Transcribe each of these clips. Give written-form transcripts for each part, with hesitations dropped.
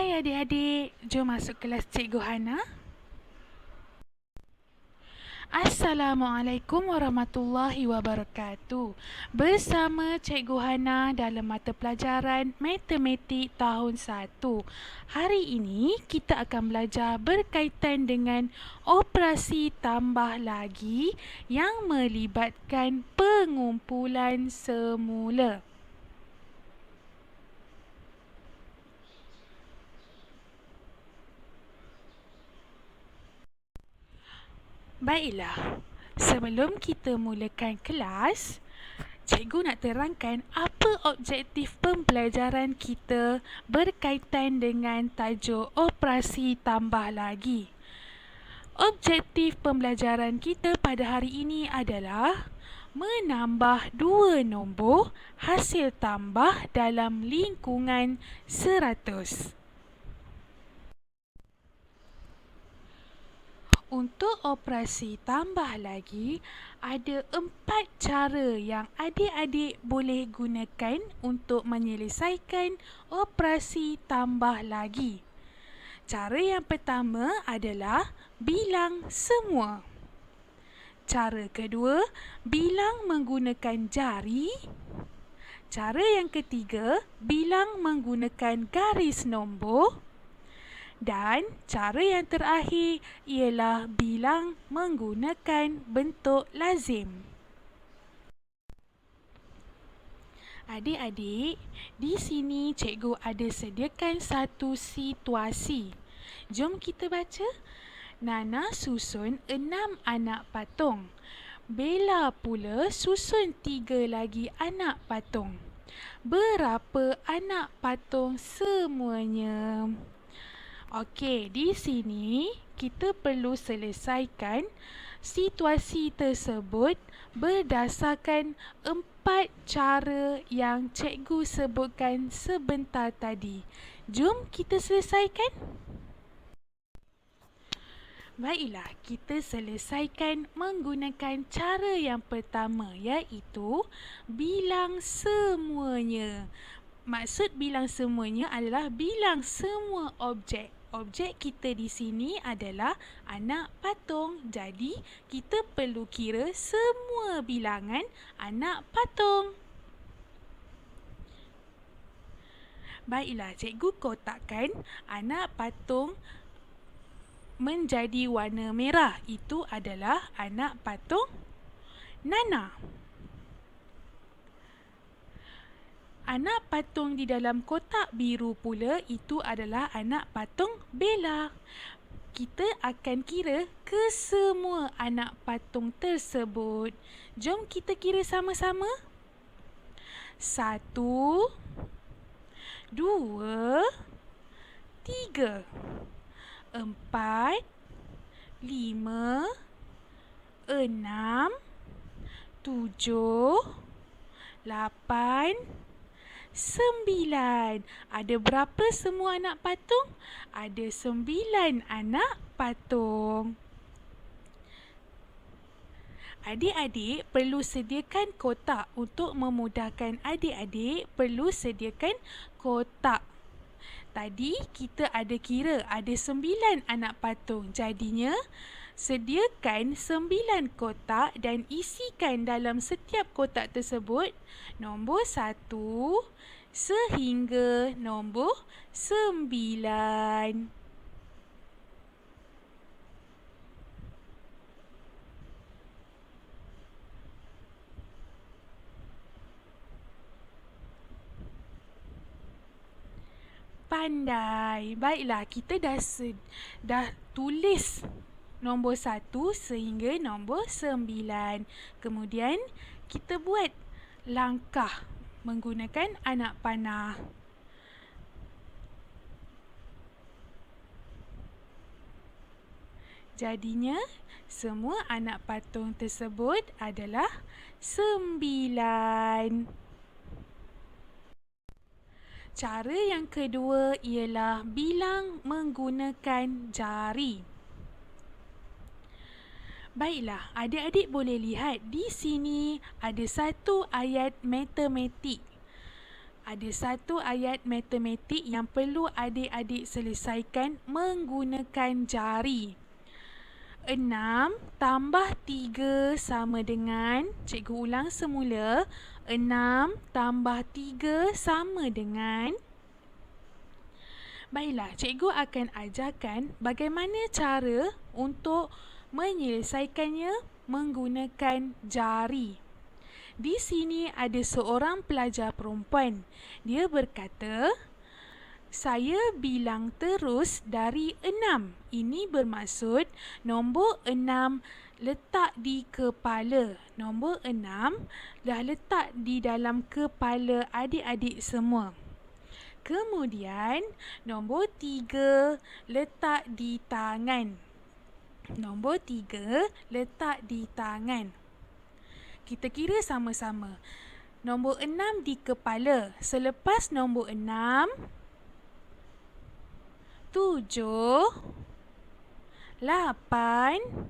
Hai adik-adik, jom masuk kelas Cikgu Hana. Assalamualaikum warahmatullahi wabarakatuh. Bersama Cikgu Hana dalam mata pelajaran Matematik tahun 1. Hari ini kita akan belajar berkaitan dengan operasi tambah lagi yang melibatkan pengumpulan semula. Baiklah, sebelum kita mulakan kelas, cikgu nak terangkan apa objektif pembelajaran kita berkaitan dengan tajuk operasi tambah lagi. Objektif pembelajaran kita pada hari ini adalah menambah dua nombor hasil tambah dalam lingkungan 100. Untuk operasi tambah lagi, ada 4 cara yang adik-adik boleh gunakan untuk menyelesaikan operasi tambah lagi. Cara yang pertama adalah bilang semua. Cara kedua, bilang menggunakan jari. Cara yang ketiga, bilang menggunakan garis nombor. Dan cara yang terakhir ialah bilang menggunakan bentuk lazim. Adik-adik, di sini cikgu ada sediakan satu situasi. Jom kita baca. Nana susun 6 anak patung. Bella pula susun 3 lagi anak patung. Berapa anak patung semuanya? Okey, di sini kita perlu selesaikan situasi tersebut berdasarkan 4 cara yang cikgu sebutkan sebentar tadi. Jom kita selesaikan. Baiklah, kita selesaikan menggunakan cara yang pertama, iaitu bilang semuanya. Maksud bilang semuanya adalah bilang semua objek. Objek kita di sini adalah anak patung. Jadi, kita perlu kira semua bilangan anak patung. Baiklah, cikgu kotakkan anak patung menjadi warna merah. Itu adalah anak patung Nana. Anak patung di dalam kotak biru pula itu adalah anak patung Bella. Kita akan kira kesemua anak patung tersebut. Jom kita kira sama-sama. 1, 2, 3, 4, 5, 6, 7, 8, 9. Ada berapa semua anak patung? Ada 9 anak patung. Adik-adik perlu sediakan kotak. Untuk memudahkan adik-adik, perlu sediakan kotak. Tadi kita ada kira ada 9 anak patung. Jadinya, sediakan 9 kotak dan isikan dalam setiap kotak tersebut nombor 1 sehingga nombor 9. Pandai. Baiklah, kita dah tulis nombor 1 sehingga nombor 9. Kemudian, kita buat langkah menggunakan anak panah. Jadinya, semua anak patung tersebut adalah 9. Cara yang kedua ialah bilang menggunakan jari. Baiklah, adik-adik boleh lihat di sini ada satu ayat matematik. Ada satu ayat matematik yang perlu adik-adik selesaikan menggunakan jari. 6 tambah 3 sama dengan, cikgu ulang semula, 6 tambah 3 sama dengan. Baiklah, cikgu akan ajarkan bagaimana cara untuk menyelesaikannya menggunakan jari. Di sini ada seorang pelajar perempuan. Dia berkata, saya bilang terus dari 6. Ini bermaksud nombor 6 letak di kepala. Nombor 6 dah letak di dalam kepala adik-adik semua. Kemudian, nombor 3 letak di tangan. Nombor 3 letak di tangan. Kita kira sama-sama. Nombor 6 di kepala. Selepas nombor 6, 7, 8,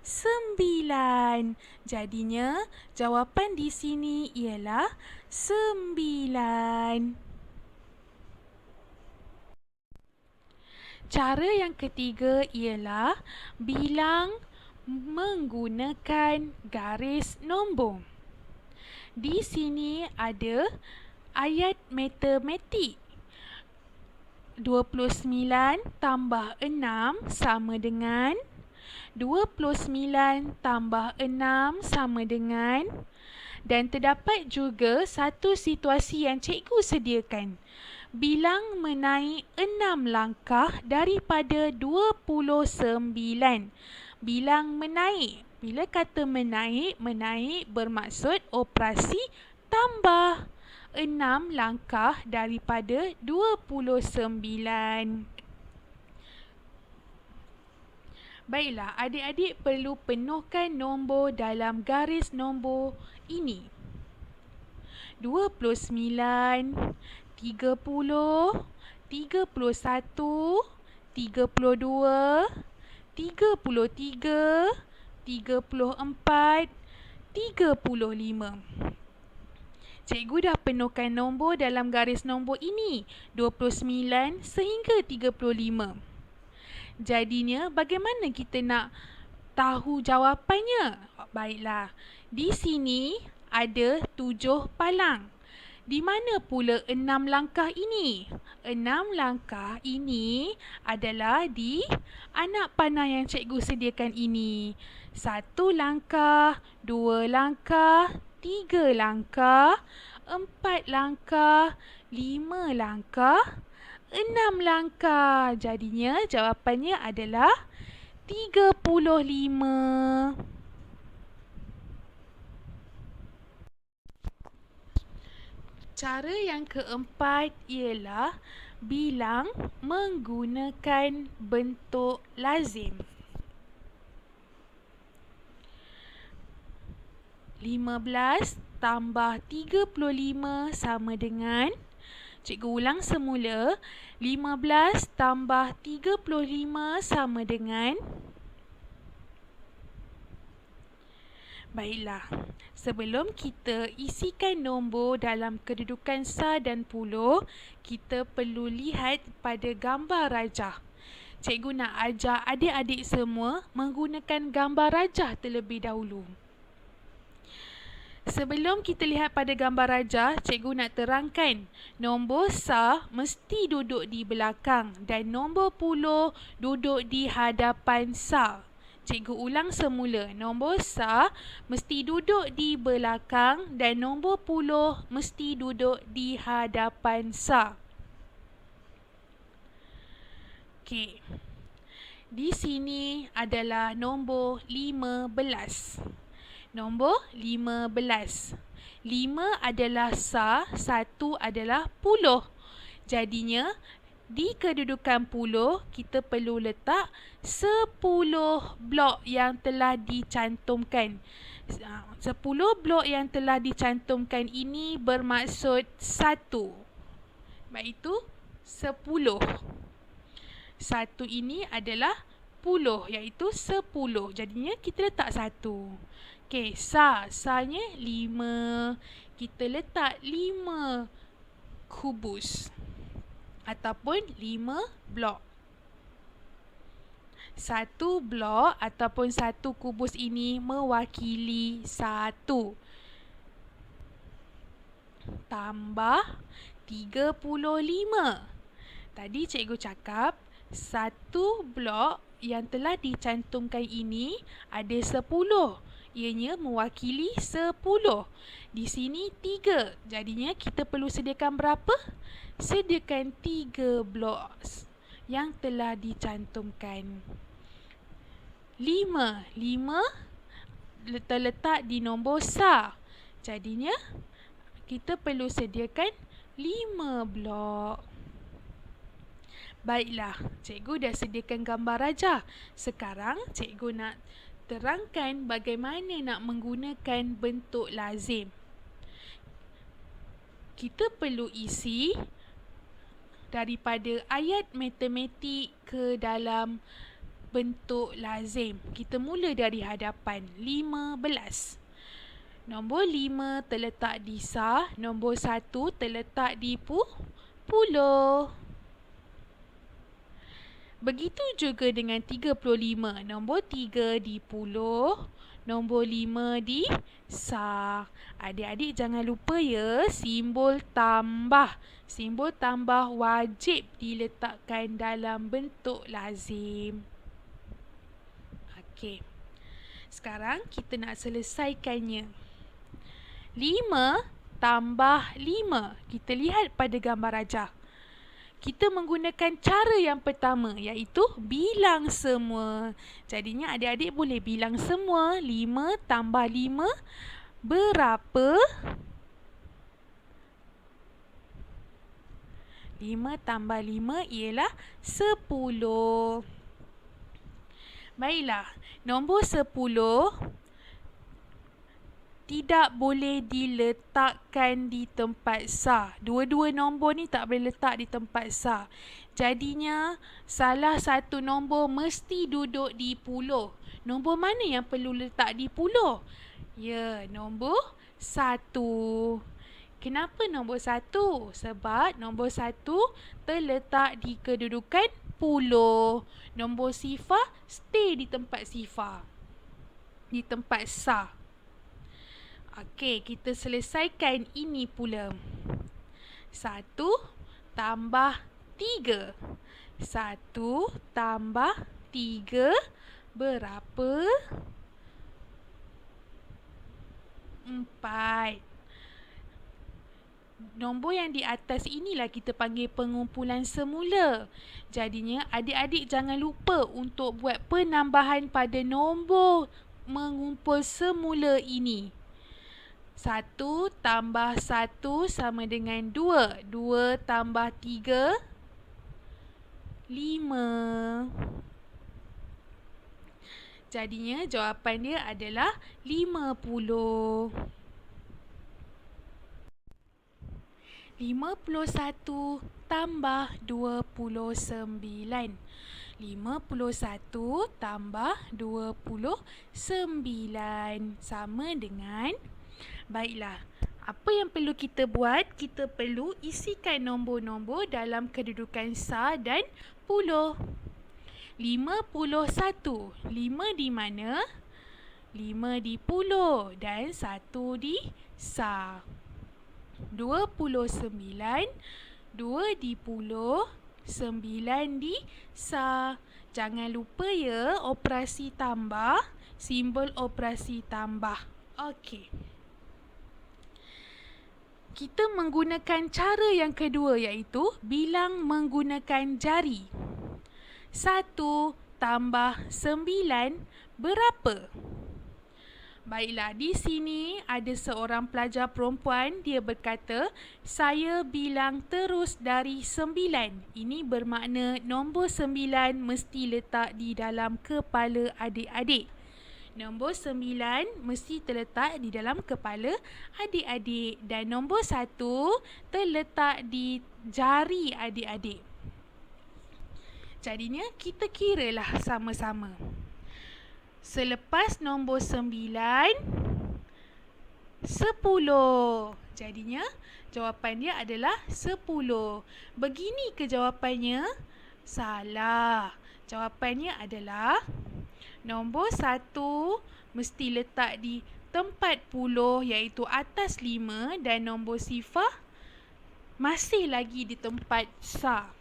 9. Jadinya, jawapan di sini ialah 9. Cara yang ketiga ialah bilang menggunakan garis nombor. Di sini ada ayat matematik. 29 tambah 6 sama dengan 29 tambah 6 sama dengan, dan terdapat juga satu situasi yang cikgu sediakan. Bilang menaik 6 langkah daripada 29. Bilang menaik. Bila kata menaik bermaksud operasi tambah 6 langkah daripada 29. Baiklah, adik-adik perlu penuhkan nombor dalam garis nombor ini. 29, 30, 31, 32, 33, 34, 35. Cikgu dah penuhkan nombor dalam garis nombor ini, 29 sehingga 35. Jadinya, bagaimana kita nak tahu jawapannya? Baiklah, di sini ada 7 palang. Di mana pula 6 langkah ini? 6 langkah ini adalah di anak panah yang cikgu sediakan ini. 1 langkah, 2 langkah, 3 langkah, 4 langkah, 5 langkah, 6 langkah. Jadinya jawapannya adalah 35. Cara yang keempat ialah bilang menggunakan bentuk lazim. 15 tambah 35 sama dengan, cikgu ulang semula, 15 tambah 35 sama dengan. Baiklah, sebelum kita isikan nombor dalam kedudukan sah dan puluh, kita perlu lihat pada gambar rajah. Cikgu nak ajar adik-adik semua menggunakan gambar rajah terlebih dahulu. Sebelum kita lihat pada gambar rajah, cikgu nak terangkan nombor sah mesti duduk di belakang dan nombor puluh duduk di hadapan sah. Cikgu ulang semula, nombor sah mesti duduk di belakang dan nombor puluh mesti duduk di hadapan sah. Okey. Di sini adalah nombor 15. Nombor 15. 5 adalah sah, 1 adalah puluh. Jadinya, di kedudukan puluh, kita perlu letak 10 blok yang telah dicantumkan. 10 blok yang telah dicantumkan ini bermaksud 1. Iaitu 10. 1 ini adalah puluh, iaitu 10. Jadinya, kita letak 1. Okey, sahnya 5. Kita letak 5 kubus ataupun 5 blok. Satu blok ataupun satu kubus ini mewakili 1 tambah 35. Tadi cikgu cakap satu blok yang telah dicantumkan ini ada 10. Ianya mewakili 10. Di sini 3. Jadinya kita perlu sediakan berapa? Sediakan 3 blok yang telah dicantumkan. 5 terletak di nombor sah. Jadinya kita perlu sediakan 5 blok. Baiklah, cikgu dah sediakan gambar rajah. Sekarang cikgu nak terangkan bagaimana nak menggunakan bentuk lazim. Kita perlu isi daripada ayat matematik ke dalam bentuk lazim. Kita mula dari hadapan 15. Nombor 5 terletak di sah, nombor 1 terletak di puluh. Begitu juga dengan 35. Nombor 3 di puluh, nombor 5 di sah. Adik-adik jangan lupa ya, simbol tambah. Simbol tambah wajib diletakkan dalam bentuk lazim. Okey. Sekarang kita nak selesaikannya. 5 tambah 5. Kita lihat pada gambar rajah. Kita menggunakan cara yang pertama, iaitu bilang semua. Jadinya adik-adik boleh bilang semua. 5 tambah 5 berapa? 5 tambah 5 ialah 10. Baiklah, nombor 10 tidak boleh diletakkan di tempat sah. Dua-dua nombor ni tak boleh letak di tempat sah. Jadinya salah satu nombor mesti duduk di puluh. Nombor mana yang perlu letak di puluh? Ya, nombor 1. Kenapa nombor 1? Sebab nombor 1 terletak di kedudukan puluh. Nombor sifar stay di tempat sifar. Di tempat sah. Okey, kita selesaikan ini pula. 1 tambah 3. 1 tambah 3 berapa? 4. Nombor yang di atas inilah kita panggil pengumpulan semula. Jadinya adik-adik jangan lupa untuk buat penambahan pada nombor mengumpul semula ini. 1 tambah 1 sama dengan 2. 2 tambah 3, 5. Jadinya jawapan dia adalah 50. 51 tambah 29. 51 tambah 29 sama dengan, baiklah, apa yang perlu kita buat? Kita perlu isikan nombor-nombor dalam kedudukan sah dan puluh. 51. 5 di mana? 5 di puluh dan 1 di sah. 29. 2 di puluh, 9 di sah. Jangan lupa ya, operasi tambah, simbol operasi tambah. Okey. Kita menggunakan cara yang kedua, iaitu bilang menggunakan jari. 1 tambah 9 berapa? Baiklah, di sini ada seorang pelajar perempuan. Dia berkata, saya bilang terus dari 9. Ini bermakna nombor 9 mesti letak di dalam kepala adik-adik. Nombor 9 mesti terletak di dalam kepala adik-adik. Dan nombor 1 terletak di jari adik-adik. Jadinya kita kiralah sama-sama. Selepas nombor 9, 10. Jadinya jawapan dia adalah 10. Begini ke jawapannya? Salah. Jawapannya adalah nombor 1 mesti letak di tempat puluh iaitu atas 5 dan nombor sifar masih lagi di tempat sa.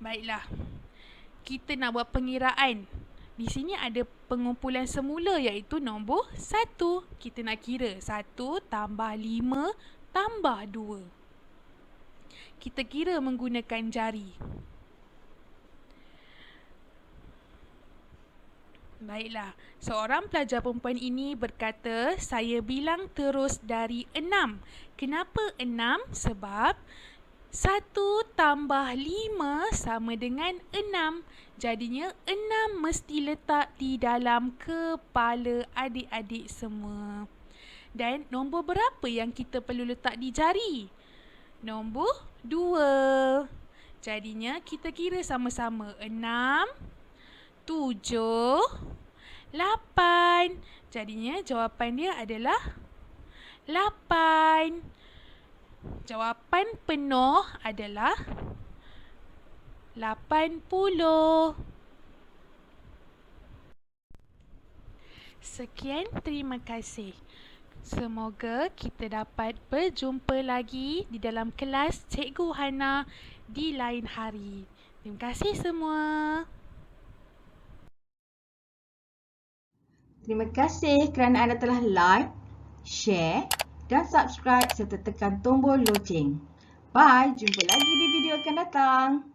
Baiklah. Kita nak buat pengiraan. Di sini ada pengumpulan semula iaitu nombor 1. Kita nak kira 1 tambah 5 tambah 2. Kita kira menggunakan jari. Baiklah, seorang pelajar perempuan ini berkata, saya bilang terus dari 6. Kenapa 6? Sebab 1 tambah 5 sama dengan 6. Jadinya 6 mesti letak di dalam kepala adik-adik semua. Dan nombor berapa yang kita perlu letak di jari? Nombor 2. Jadinya kita kira sama-sama. 6, 7, 8. Jadinya jawapan dia adalah 8. Jawapan penuh adalah 80. Sekian, terima kasih. Semoga kita dapat berjumpa lagi di dalam kelas Cikgu Hana di lain hari. Terima kasih semua. Terima kasih kerana anda telah like, share dan subscribe serta tekan tombol loceng. Bye, jumpa lagi di video akan datang.